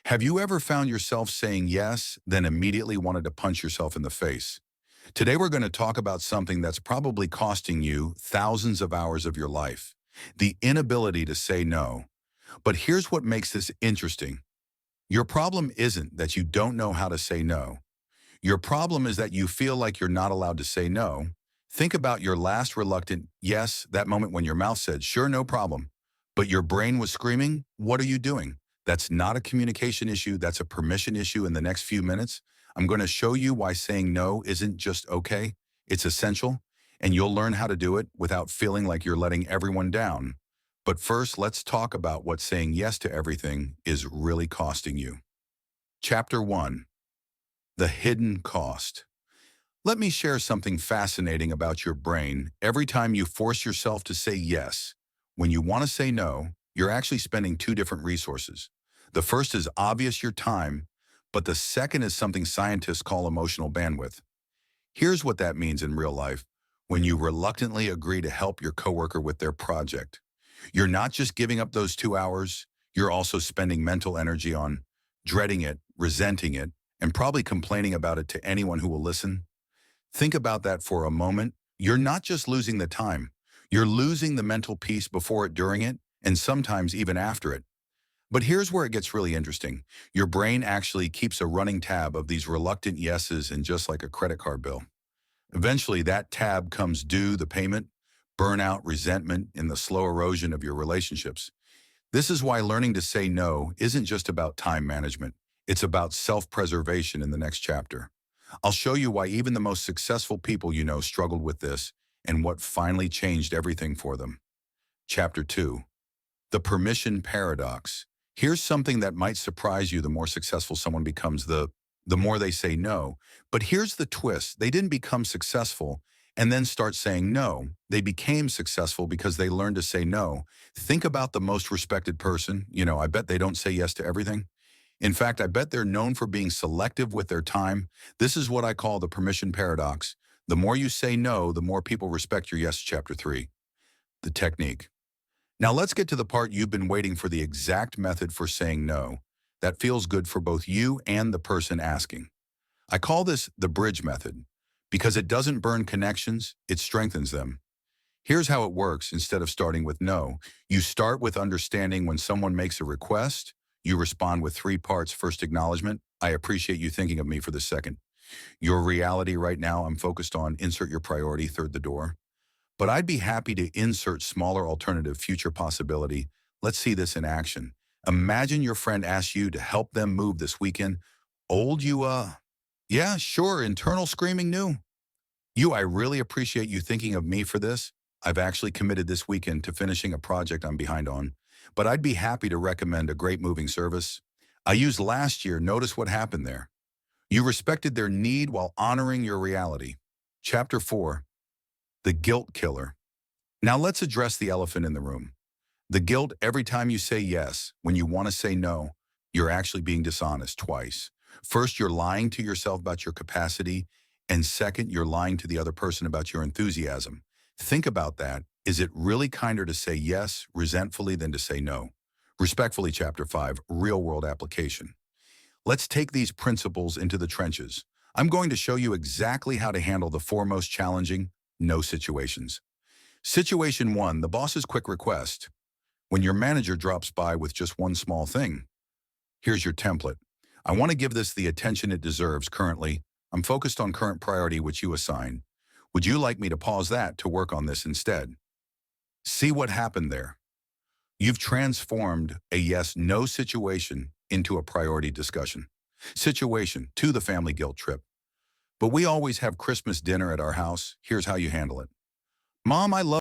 Have you ever found yourself saying yes, then immediately wanted to punch yourself in the face? Today we're going to talk about something that's probably costing you thousands of hours of your life, the inability to say no. But here's what makes this interesting. Your problem isn't that you don't know how to say no. Your problem is that you feel like you're not allowed to say no. Think about your last reluctant yes, that moment when your mouth said, sure, no problem, but your brain was screaming, what are you doing? That's not a communication issue, that's a permission issue. In the next few minutes, I'm going to show you why saying no isn't just okay, it's essential, and you'll learn how to do it without feeling like you're letting everyone down. But first, let's talk about what saying yes to everything is really costing you. Chapter 1. The hidden cost. Let me share something fascinating about your brain. Every time you force yourself to say yes, when you want to say no, you're actually spending two different resources. The first is obvious, your time, but the second is something scientists call emotional bandwidth. Here's what that means in real life. When you reluctantly agree to help your coworker with their project, you're not just giving up those 2 hours, you're also spending mental energy on dreading it, resenting it, and probably complaining about it to anyone who will listen. Think about that for a moment. You're not just losing the time, you're losing the mental peace before it, during it, and sometimes even after it. But here's where it gets really interesting. Your brain actually keeps a running tab of these reluctant yeses, and just like a credit card bill. Eventually that tab comes due, the payment, burnout, resentment, and the slow erosion of your relationships. This is why learning to say no isn't just about time management. It's about self-preservation in the next chapter. I'll show you why even the most successful people you know struggled with this, and what finally changed everything for them. Chapter 2. The permission paradox. Here's something that might surprise you. The more successful someone becomes, the more they say no. But here's the twist. They didn't become successful and then start saying no. They became successful because they learned to say no. Think about the most respected person. I bet they don't say yes to everything. In fact, I bet they're known for being selective with their time. This is what I call the permission paradox. The more you say no, the more people respect your yes. Chapter 3. The technique. Now let's get to the part you've been waiting for, the exact method for saying no that feels good for both you and the person asking. I call this the bridge method because it doesn't burn connections, it strengthens them. Here's how it works. Instead of starting with no, you start with understanding. When someone makes a request, you respond with three parts. First, acknowledgement. I appreciate you thinking of me for this second. Your reality right now, I'm focused on. Insert your priority. Third, the door. But I'd be happy to insert smaller alternative, future possibility. Let's see this in action. Imagine your friend asks you to help them move this weekend. Old you, yeah, sure. Internal screaming new. You, I really appreciate you thinking of me for this. I've actually committed this weekend to finishing a project I'm behind on, but I'd be happy to recommend a great moving service I used last year. Notice what happened there. You respected their need while honoring your reality. Chapter 4. The guilt killer. Now let's address the elephant in the room. The guilt. Every time you say yes, when you want to say no, you're actually being dishonest twice. First, you're lying to yourself about your capacity, and second, you're lying to the other person about your enthusiasm. Think about that. Is it really kinder to say yes resentfully than to say no respectfully? Chapter 5. Real-world application. Let's take these principles into the trenches. I'm going to show you exactly how to handle the four most challenging no situations. Situation 1, the boss's quick request. When your manager drops by with just one small thing. Here's your template. I want to give this the attention it deserves currently. I'm focused on current priority which you assign. Would you like me to pause that to work on this instead? See what happened there. You've transformed a yes-no situation into a priority discussion. Situation 2, the family guilt trip. But we always have Christmas dinner at our house. Here's how you handle it. Mom, I love